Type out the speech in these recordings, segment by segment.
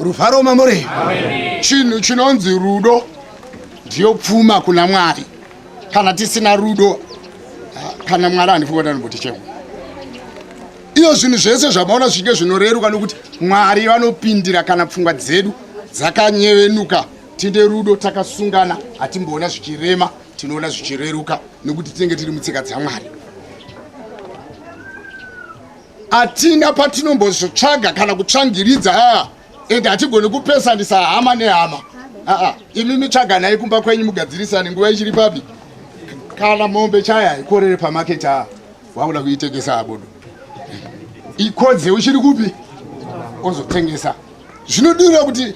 Rufaro mamore. Chinhu chinonzi rudo ndiyo pfuma kuna Mwari. Kana tisina rudo kana Mwari andifunga ndoti chemwe. Iyo zvinhu zvese zvamaona zvinge zvinoreruka nokuti Mwari vanopindira kana pfungwa dzedu dzakanyevenuka. Tinde rudo takasungana atimboona zvichirema, tinoona zvichireruka nokuti tinenge tiri mutsika dzaMwari. Atina patinombotsvaga kana kutsvangiridza ende hatigoni kupesanisa hama nehama. Imi mitsvaga naye kumba kwenyu mugadzirisane nguva ichiri papi. Kana mombe chaya ikorere pamaketi wauda kuitengesa abodo. Ikodze uchiri kupi ozotengesa. Zvinodira kuti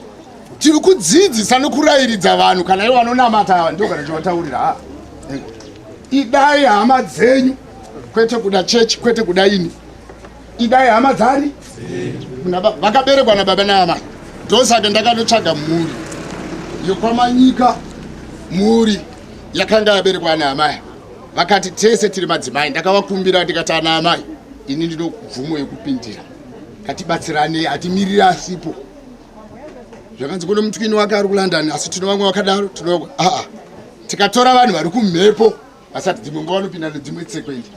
tiri kudzidzisa nokurayiridza vanhu kana ivo vanonamata ndiko kana chavataurira. Idai hama dzenyu kwete kuda chechi kwete kuda ini. Idai hama dzari vakaberekwa nababa naamai. Ndosaka ndakanotsvaga mhuri yokwamanyika, mhuri yakanga yaberekwa naamai. Vakati tese tiri madzimai. Ndakavakumbira ndikati ana amai, ini ndino mvumo yekupindira. Ngatibatsirane, hatimiriri asipo. Zvakanzi kuno mutsvini wake ari kuLondon asi tino vamwe vakadaro tinoga tikatora vanhu vari kumhepo vasati dzimwe nguva vanopinda nedzimwe tsekwendi.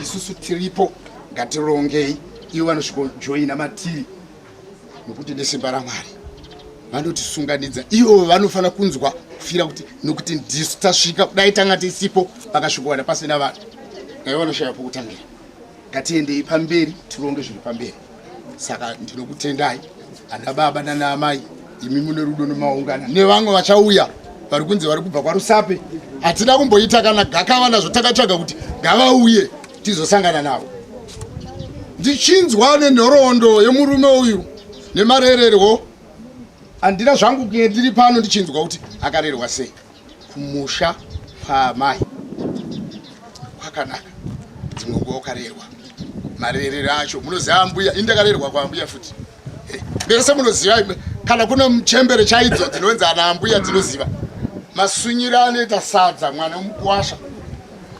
Isusu tiripo, ngatirongei ivo vanosvikojoina matiri nokuti nesimba raMwari vanotisunganidza. Ivo vanofana kunzwa kufira kuti nokuti ndisu tasvika kudai tanga tisipo vakasvikowana pasina vanhu naivo vanoshaya pokutangira. Ngatiendei pamberi tironge zviri pamberi. Saka ndinokutendai ana baba nana amai, imi mune rudo nomaungana nevamwe vachauya vari kunzi vari kubva kwaRusape. Hatina kumboita kana gakava nazvo takatsvaga kuti ngavauye tizosangana navo. Ndichinzwa nenhoroondo yemurume uyu nemarererwo. Handina zvangu kunge ndiri pano ndichinzwa kuti akarerwa sei. Kumusha paamai kwakanaka. Dzimwe nguva ukarerwa marerero acho munoziva mbuya. Indakarerwa kwaambuya futi. Vese munoziva kana kuna muchembere chaidzo dzinonzi ana ambuya dzinoziva. Masunyiro anoita sadza mwana mukwasha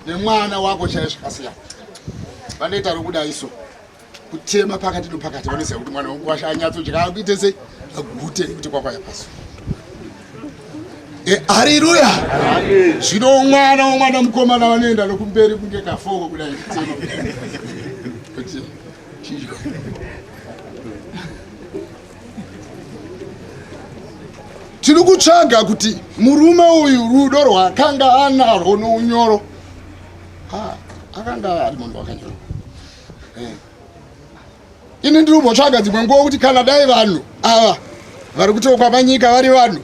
nemwana wako chaiye zvakasiyana. Vanoita rokuda iso kutema pakati nopakati. Vanoziva kuti mwana mukwasha anyatsodya akuite sei agute kuti kwakwaya paso. Haleluya. Zvino mwana mukomana vanoenda nokumberi kunge kafoko kudai kutema kuti chidya. Tiri kutsvaga kuti murume uyu rudo rwakanga anarwo nounyoro. Akanga ari munhu wakanyoro. Ini ndiri kumbotsvaga dzimwe nguva kuti kana dai vanhu ava vari kutokwa panyika vari vanhu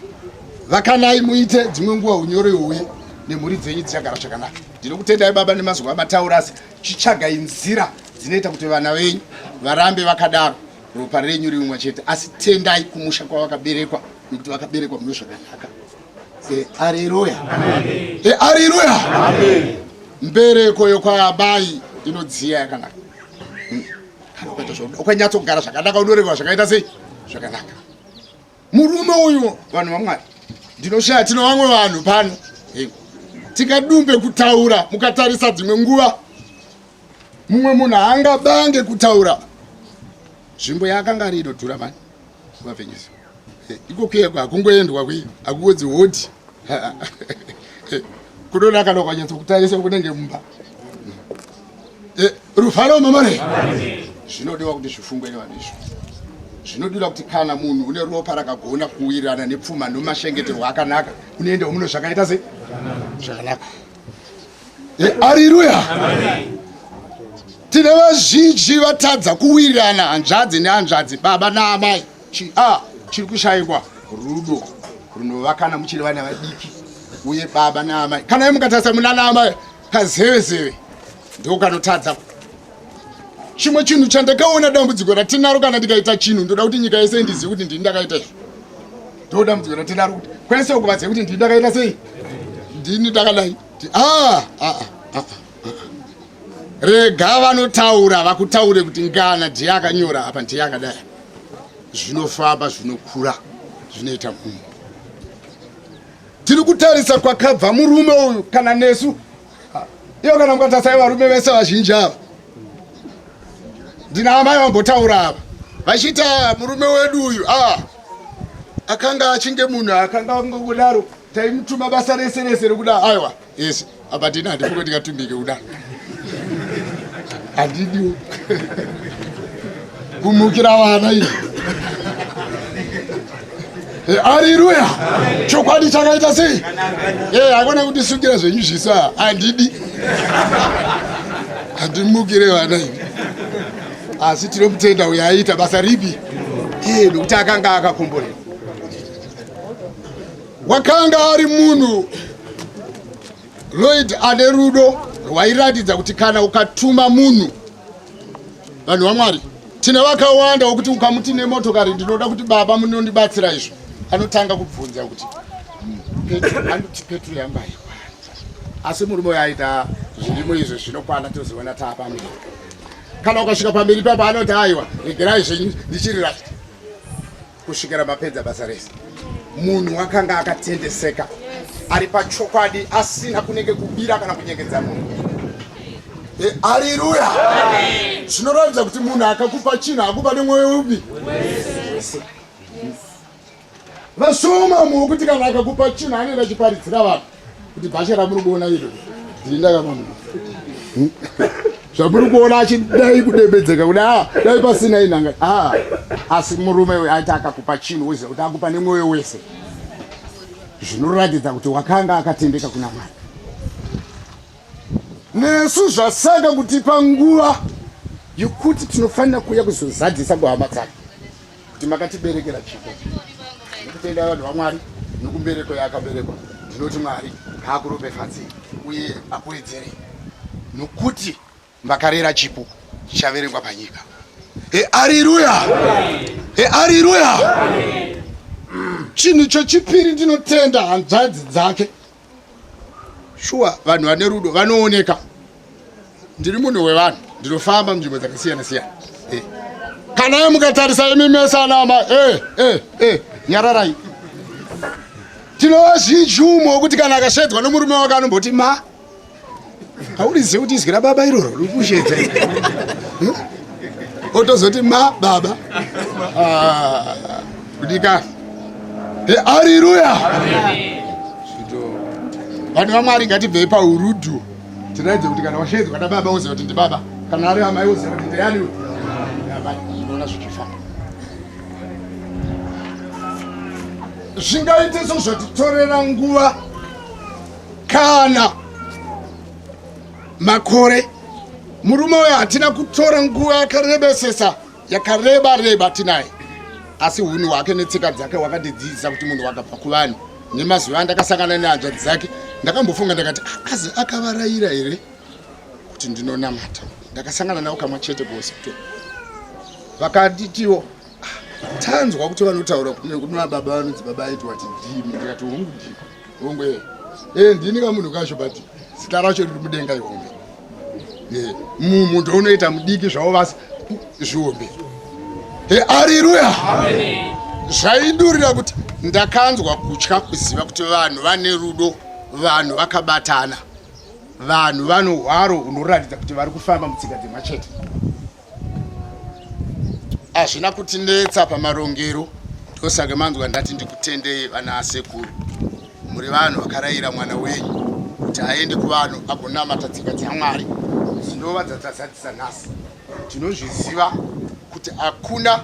vakanai muite dzimwe nguva unyoro ihuye nemhuri dzenyu dzichagara zvakanaka. Ndinokutendai baba nemazuva amataura asi chitsvagai nzira dzinoita kuti vana venyu varambe vakadaro ropa renyu rimwe chete. Asi tendai kumusha kwavakaberekwa nokuti vakaberekwa mune zvakanaka. Haleluya. Haleluya. Mbereko yokwabai inodziya yakanaka. Ukanyatsogara zvakanaka unorekwa zvakaita sei zvakanaka. Murume uyu vanhu vaMwari ndinoshaya tino vamwe vanhu pano tikadumbe kutaura mukatarisa dzimwe nguva mumwe munhu haangabange kutaura. Nzvimbo yaakanga ari inodhura mani kuvavhenyesa. Iko kuyekwa hakungoendwa kwi hakuwedzi hoti kunonaka nokanyatsokutarisa kunenge mumba. Rufaro mamare. Zvinodiwa kuti zvifungwe nevanhu izvo. Zvinodira kuti kana munhu une ropa rakagona kuwirirana nepfuma nomashengeterwo akanaka unoenda muno zvakaita sei zvakanaka. Haleluya. Tine vazhinji vatadza kuwirirana, hanzvadzi nehanzvadzi, baba naamai. Chiri kushayikwa rudo runovakana muchiri vana vadiki uye baba naamai. Kana mukatarisa muna naamai kazevezeve ndiko kanotadza. Chimwe chinhu chandakaona dambudziko ratinaro kana ndikaita chinhu ndoda kuti nyika yese ndizive kuti ndini ndakaita izvo. Ndo dambudziko ratinaro kuti kwese kuvaziva kuti ndini ndakaita sei ndini ndakadai. Rega vanotaura vakutaure kuti ngana ndiye akanyora apa ndiye akadai. Zvinofamba zvinokura zvinoita munhu. Tiri kutarisa kwakabva murume uyu kana nesu. Iyo kana mukatarisa varume vese vazhinji ava ndina amai vambotaura ava vachita murume wedu uyu akanga achinge munhu akanga ngokudaro taimutuma basa rese rekuda aiwa yes apa tina handifuko tikatumbike kudaro handidiwo kumukira vana izvi haleluya chokwadi chakaita sei hakuna kutisungira zvenyu zviso handidi handimukire vana izvi asi tinomutenda uyo aita basa ripi nokuti akanga akakomborera wakanga ari munhu Lloyd ane rudo rwairatidza kuti kana ukatuma munhu vanhu vaMwari tina vakawanda wokuti ukamuti nemotokari ndinoda kuti baba munondibatsira izvo anotanga kubvunza kuti anoti petro yamba asi murume uyo aita zvirimo izvo zvinokwana toziona taapamira kana ukasvika pamberi papa anoti aiwa regerai zvenyu ndichiri right kusvikira mapedza basa rese munhu wakanga akatendeseka ari pachokwadi asina kunenge kubira kana kunyengedza munhu haleluya zvinoratidza kuti munhu akakupa chinhu akupa nemwoyo upi vashoma mukuti kana akakupa chinhu anoenda achiparidzira vanhu kuti bhasha ramuri kuona iro ndindakama zvamuri kuona achidai kudembedzeka kuda dai pasina inhanga asi murume uyu aiti akakupa chinhu uziva kuti akupa nemwoyo wese zvinoratidza kuti wakanga akatendeka kuna Mwari nesu zvasaka kutipa nguva yokuti tinofanira kuuya kuzozadzisa kuhama dzake kuti makatiberekera chipo nekutenda vanhu vaMwari nokubereko yakaberekwa ndinoti Mwari ngaakuropefadzei uye akuwedzere nokuti makarera chipo chaverengwa panyika haleluya haleluya chinhu chechipiri ndinotenda hanzvadzi dzake shuwa vanhu vane rudo vanooneka ndiri munhu wevanhu ndinofamba munzvimbo dzakasiyana siyana kana ye mukatarisa imimesanama nyararai tinova zvinjumo wokuti kana akashedzwa nomurume wake anomboti ma haurizive kuti izwi rababa iroro rikushedza otozoti ma baba kudika haleluya vanhu vaMwari ngatibvei paurudhu tiraidze kuti kana washedzwa nababa uziva kuti ndibaba kana ari amai uziva kuti ndeyani zvinoona zvichifamba zvingaite sezvatitorera nguva kana makore murume uyo hatina kutora nguva yakarebesesa yakareba tinaye asi hunhu hwake netsika dzake wakatidzidzisa kuti munhu wakabva kuvanhu nemazuva andakasangana nehanzvadzi dzake ndakambofunga ndakati azi akavarayira here kuti ndinonamata ndakasangana nawo kamwe chete kuhospital vakatitiwo tanzwa kuti vanotaura kuna baba vanonzi baba aiti wati ndimi ndikati hongu ndimi hongu ndini kamunhu kasho but zita racho riri mudenga ihombe munhu ndounoita mudiki zvavo vasi zvihombe haleluya zvaidurira kuti ndakanzwa kutya kuziva kuti vanhu vane rudo vanhu vakabatana vanhu vano hwaro hunoratidza kuti vari kufamba mutsika dzemachete hazvina kutinetsa pamarongero ndosaka manzwa ndati ndikutendei vana asekuru muri vanhu vakarayira mwana wenyu kuti aende kuvanhu agonamata tsika dzaMwari dzinova dzatazadzisa nhasi tinozviziva kuti hakuna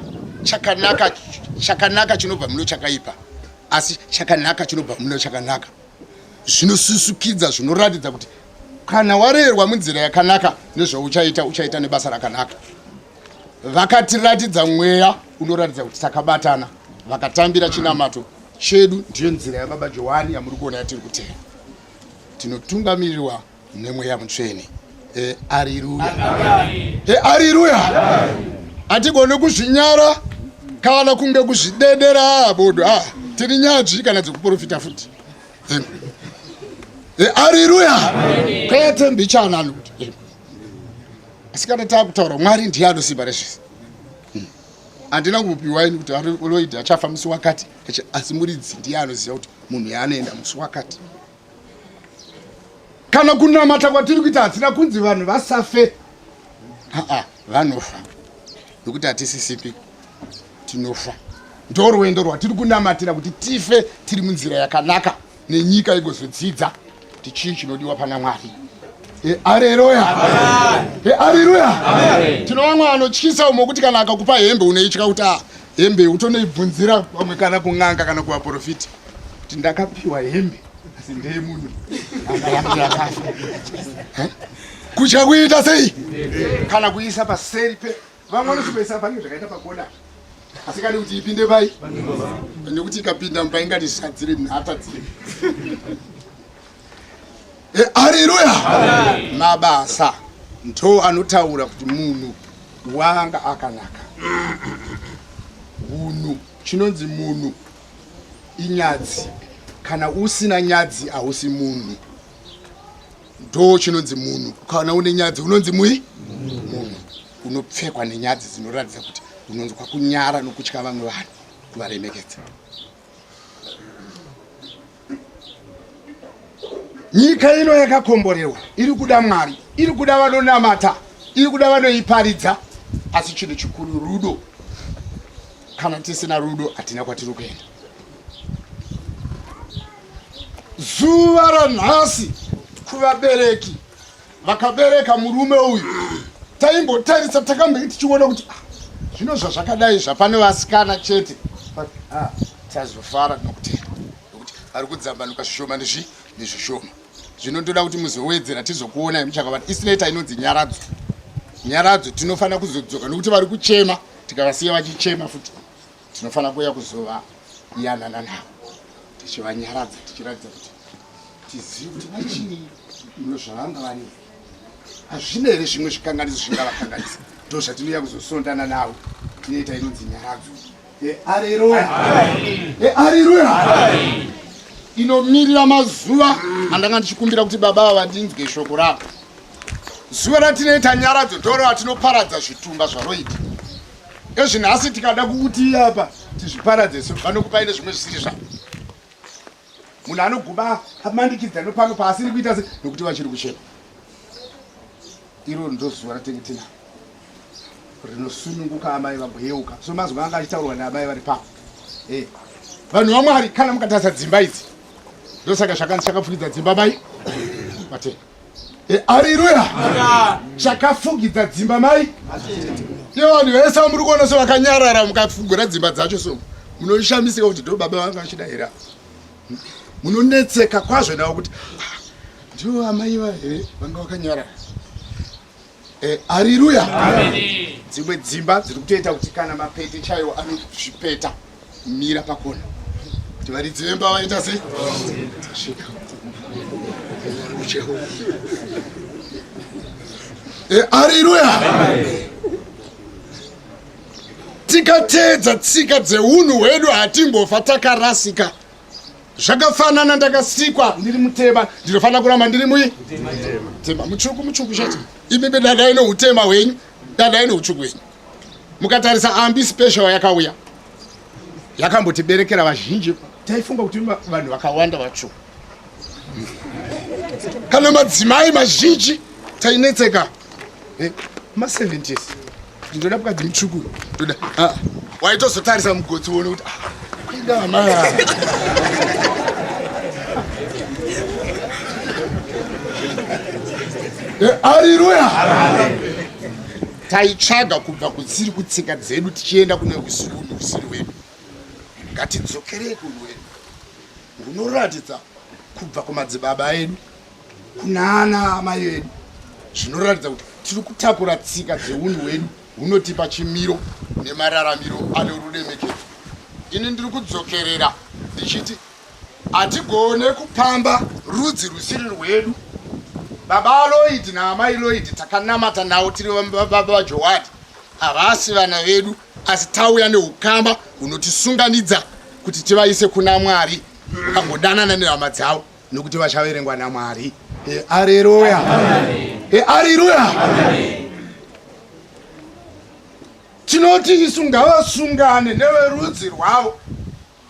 chakanaka chinobva muno chakaipa asi chakanaka chinobva muno chakanaka zvinosusukidza zvinoratidza kuti kana warerwa munzira yakanaka nezvauchaita nebasa rakanaka vakatiratidza mweya unoratidza kuti takabatana vakatambira chinamato chedu ndiyo nzira yababa Johani yamuri kuona yatiri kutera tinotungamirirwa nemweya mutsvene haleluya haleluya hatigone kuzvinyara kana kunge kuzvidedera bodo tiri nyadzvi kana dzekuprofita futi haleluya kwete chanani kuti asi kana taakutaura Mwari ndiye anosimba rezvese handina kupiwa ini kuti Lloyd achafa musi wakati asi muridzi ndiye anoziva kuti munhu yaanoenda musi wakati kana kunamata kwatiri kuita hatina kunzi vanhu vasafe vanofa nokuti hatisisipi tinofa ndorwendo rwatiri kunamatira kuti tife tiri munzira yakanaka nenyika igozodzidza kuti chii chinodiwa pana Mwari. Haleluya. Haleluya. Tino vamwe vanotyisa umwe kuti kana akakupa hembe unoitya kuti hembe utonoibvunzira pamwe kana kun'anga kana kuvaprofita kuti ndakapiwa hembe asi ndeye munhu akafa. Kutya kuita sei? Kana kuisa paseri pe vamwe vanozoisa panenge zvakaita pakona asi kani kuti ipinde pai nekuti ikapinda mumba ingati zvisadzire nhata dziri. Haleluya. Mabasa ndo anotaura kuti munhu wanga akanaka. Munhu chinonzi munhu inyadzi, kana usina nyadzi hausi munhu. Ndo chinonzi munhu. Kana une nyadzi unonzi munhu unopfekwa nenyadzi dzinoratidza kuti unonzwa kunyara nokutya vamwe vanhu kuvaremekedza. Nyika ino yakakomborerwa iri kuda Mwari, iri kuda vanonamata, iri kuda vanoiparidza, asi chinhu chikuru rudo. Kana tisina rudo hatina kwatiri kuenda. Zuva ranhasi kuvabereki vakabereka murume uyu taimbotarisa takamboiti tichiona kuti zvino zvazvakadai zvapane vasikana chete tazofara nokutenda nokuti ari kudzambanuka zvishoma nezvishoma. Zvinotoda kuti muzowedzera tizokuona muchakavati isileta inonzi nyaradzo. Nyaradzo tinofana kuzodzoka nokuti vari kuchema tikavasiya vachichema futi tinofana kuya kuzova yanana navo tichivanyaradza tichiratidza kuti tizive kuti vachii munozvavanga vari hazvina here zvimwe zvikanganiso zvingavakanganisa. Ndo zvatinoya kuzosondana navo tinoita inonzi nyaradzo. Haleluya. Haleluya. Inomirira mazuva andanga ndichikumbira kuti baba vandinzwe shoko rako. Zuva ratinoita nyaradzo ndoro ratinoparadza zvitumba zvaroita. Ezvinhasi tikada kuti apa tizviparadze so vanokupaine zvimwe zvisiri zvavo. Munhu anoguma amandikidza nopano paasiri kuita se nokuti vachiri kuchema. Iro ndo zuva ratengetina rinosununguka amai vamboyeuka. So mazuva anga achitaurwa naamai vari papo. Vanhu vaMwari kana mukatarisa dzimba idzi ndosaka zvakapfugidza dzimba mai matete. Haleluya. Zvakapfugidza dzimba mai matete. Iyo vanhu vese muri kuona so vakanyarara mukafugura dzimba dzacho so munoshamisika kuti ndo baba vanga vachida here. Munonetseka kwazvo nawo kuti ndiwo amai here vanga vakanyarara. Haleluya. Dzimwe dzimba dziri kutoita kuti kana mapete chaiwo anozvipeta mira pakona kuti varidzi vemba vaita sei tasvika. Haleluya. Tikateedza tsika dzeunhu hwedu hatimbofa takarasika. Zvakafanana ndakasikwa ndiri mutema ndinofanira kuramba ndiri mutema mutsvuku chete. Imi dadai noutema hwenyu, dadai noutsvuku hwenyu. Mukatarisa Ambi special yakauya yakambotiberekera vazhinji taifunga kuti vanhu vakawanda vatsvuku. Kana madzimai mazhinji tainetseka. Ma70s ndoda kukadzi mutsvuku ndoda waitozotarisa mugotsi uone kuti indama. Haleluya. Taitsvaga kubva kusiri kutsika dzedu tichienda kune usiri hwedu. Ngatidzokerei kunhu hwedu hunoratidza kubva kumadzibaba edu kuna ana amai edu. Zvinoratidza kuti tiri kutakura tsika dzeunhu hwedu hunotipa chimiro nemararamiro ane ruremekedzo. Ini ndiri kudzokerera ndichiti hatigone kupamba rudzi rusiri rwedu. Baba Lloyd naamai Lloyd takanamata nawo tiri baba vaJohani havasi vana vedu asi tauya neukama hunotisunganidza kuti tivaise kuna Mwari vagodanana nehama dzavo nokuti vachaverengwa naMwari. Haleluya. Haleluya. Tinoti isu ngavasungane neverudzi rwavo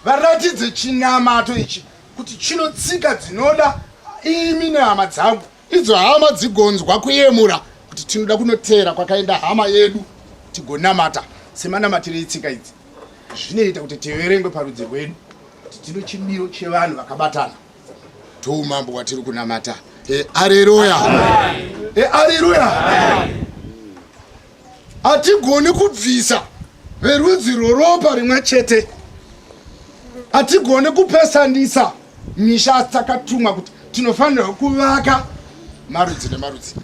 varatidze chinamato ichi kuti chinotsika dzinoda imi nehama dzangu. Idzo hama dzigonzwa kuyemura kuti tinoda kunotera kwakaenda hama yedu tigonamata semanamatire itsika idzi. zvinoita kuti tiverengwe parudzi rwedu kuti tino chimiro chevanhu vakabatana toumambo watiri kunamata. Haleluya, haleluya. Hatigoni kubvisa verudzi roropa rimwe chete, hatigoni kupesanisa misha takatumwa kuti tinofanira kuvaka marudzi nemarudzi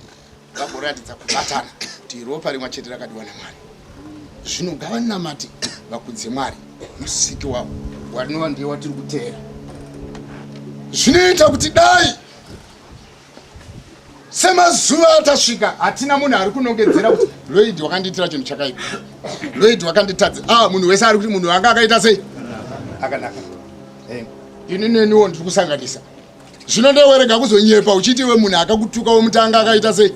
vagoratidza kubatana kuti ropa rimwe chete rakadiwa naMwari. Zvino ngavanamati vakudze Mwari musiki wavo wanova ndiye watiri kuteera. Zvinoita kuti dai semazuva atasvika hatina munhu ari kunongedzera kuti Lloyd wakandiitira chinhu chakaipa, Lloyd wakanditadza. Munhu wese ari kuti munhu wanga akaita sei akanaka. Ini neniwo ndiri kusanganisa. Zvino ndewerega kuzonyepa uchiti we munhu akakutuka womutanga akaita sei.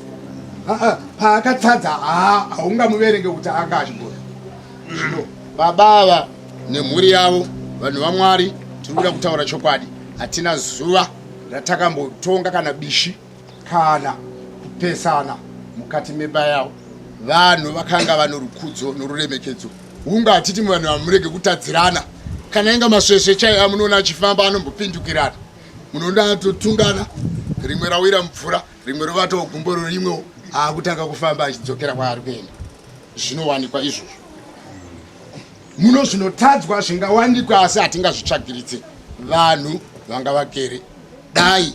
Paakatadza haungamuverenge kuti anga achigona. Zvino baba nemhuri yavo vanhu vaMwari tiri kuda kutaura chokwadi. Hatina zuva ratakambotonga kana bishi kana kupesana mukati meba yavo. Vanhu vakanga vano rukudzo noruremekedzo. Hunga hatiti vanhu vamurege kutadzirana. Kana inga masvesve chaiya munoona achifamba anombopindukirana. Munoona atotungana, rimwe rawira mvura, rimwe rovatawo gumbo rimwewo akutanga kufamba achidzokera kwaari kuenda. Zvinowanikwa izvozvo. Muno zvinotadzwa zvingawanikwa asi hatingazvitsvagiridze. Vanhu vanga vagere dai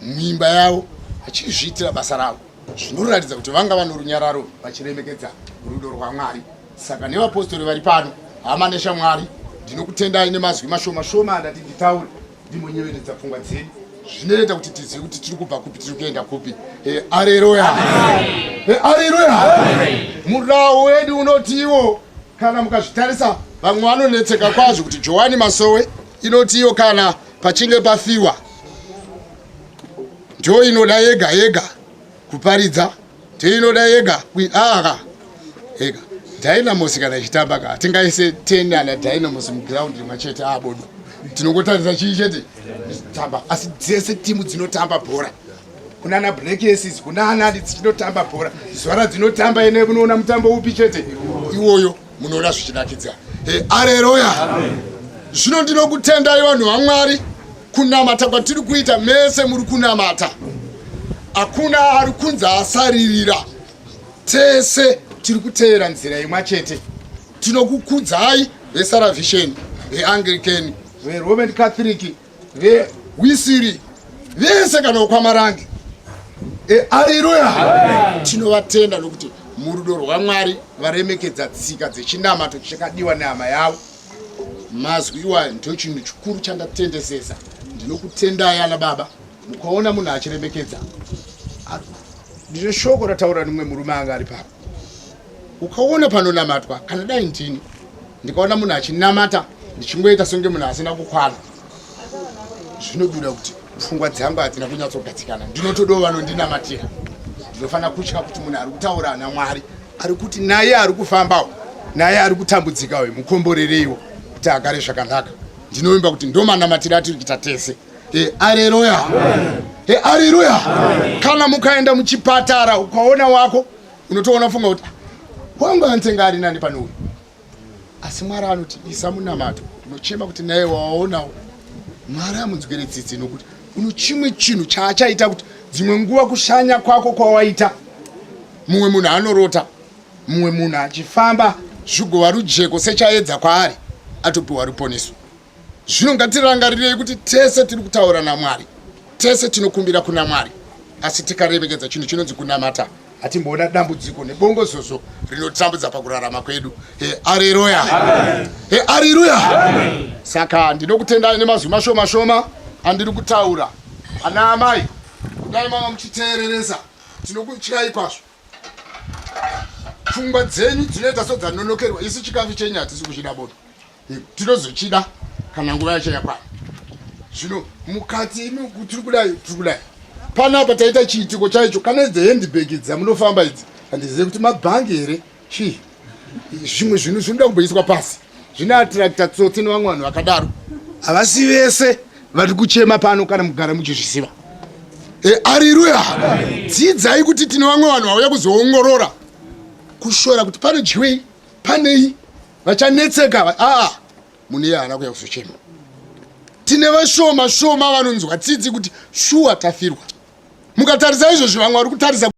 muimba yavo vachizviitira basa ravo. Zvinoratidza kuti vanga vano runyararo vachiremekedza rudo rwaMwari. Saka nevapostori vari pano, hama neshamwari, ndinokutendai nemazwi mashoma shoma andati nditaure ndimonyeveredza pfungwa dzenyu. Zvinoita kuti tizive kuti tiri kubva kupi tiri kuenda kupi. Haleluya, haleluya. Murau wedu unotiwo kana mukazvitarisa vamwe vanonetseka kwazvo kuti Johani Masowe inotiwo kana pachinge pafiwa ndio inoda yega yega kuparidza, ndio inoda yega yega. Dynamos kana chitamba ka tingaise 10 ana Dynamos muground rimwe chete abodo. Tinokotarisa chii chete tamba asi dzese timu dzinotamba bhora. Kuna na Black Aces, kuna ana dzinotamba bhora. Zwara dzinotamba ene munoona mutambo upi chete iwoyo munoona zvichidakidza. Haleluya. Zvino ndinokutendai vanhu vaMwari kunamata kwatiri kuita mese muri kunamata. Hakuna ari kunzi asaririra. Tese tiri kuteera nzira imwe chete. Tinokukudzai veSalvation, veAnglican, veRoman Catholic, veWisiri, vese kana kwamarangi. Haleluya. Tinovatenda nokuti murudo rwaMwari varemekedza tsika dzechinamato chakadiwa nehama yavo. Mazwi iwayo ndio chinhu chikuru chandatendesesa. Ndinokutendai ana baba mukaona munhu achiremekedza. Ndine shoko rataura nimwe murume anga ari papo. Ukaona panonamatwa kana dai ndini ndikaona munhu achinamata ndichingoita songe munhu asina kukwana, zvinobuda kuti pfungwa dzangu hadzina kunyatsogadzikana. Ndinotodawo vanondinamatira. Ndinofana kutya kuti munhu ari kutaura naMwari ari kuti naye ari kufambawo, naye ari kutambudzikawo, mukomborereiwo kuti agare zvakanaka. Ndinovimba kuti ndo manamatira atiri kuita tese. Haleluya, haleluya. Kana mukaenda muchipatara ukaona wako unotoona funga kuti wangu antenga ari nani pano. Asi Mwari anoti isa munamato. Unochema kuti naye waonawo. Mwari amunzwire tsitsi nokuti uno chimwe chinhu chaachaita kuti dzimwe nguva kushanya kwako kwawaita. Mumwe munhu anorota, mumwe munhu achifamba zvigova rujeko sechaedza kwaari atopiwa ruponeso. Zvino ngatirangarirei kuti tese tiri kutaura naMwari, tese tinokumbira kuna Mwari, asi tikaremekedza chinhu chinonzi kunamata hatimboona dambudziko nebongozozo rinotambudza pakurarama kwedu. Haleluya, haleluya. Saka ndinokutendai nemazwi mashoma shoma andiri kutaura. Ana amai kudai mama muchiteereresa tinokutyai kwazvo. Pfungwa dzenyu dzinoita sodzanonokerwa. Isi chikafu chenyu hatisi kuchida bodo, tinozochida kana nguva yacho yakwana. Zvino mukati imi tiri kudai panapa taita chiitiko chaicho. Kana idzi handbag dzamunofamba idzi handizive kuti mabhangi here chii. Zvimwe zvinhu zvinoda kumboiswa pasi. Zvinoatrakta tsotsi nevamwe vanhu vakadaro. Havasi vese vari kuchema pano kana mugara muchizvisiva. Haleluya. Dzidzai kuti tine vamwe vanhu vauya kuzoongorora kushora kuti panodyiwei, panei. vachanetseka mune yana kuya kuzochema tine vashoma vanonzwa tsitsi kuti shuwa tafirwa mukatarisa izvozvo vamwe vari kutarisa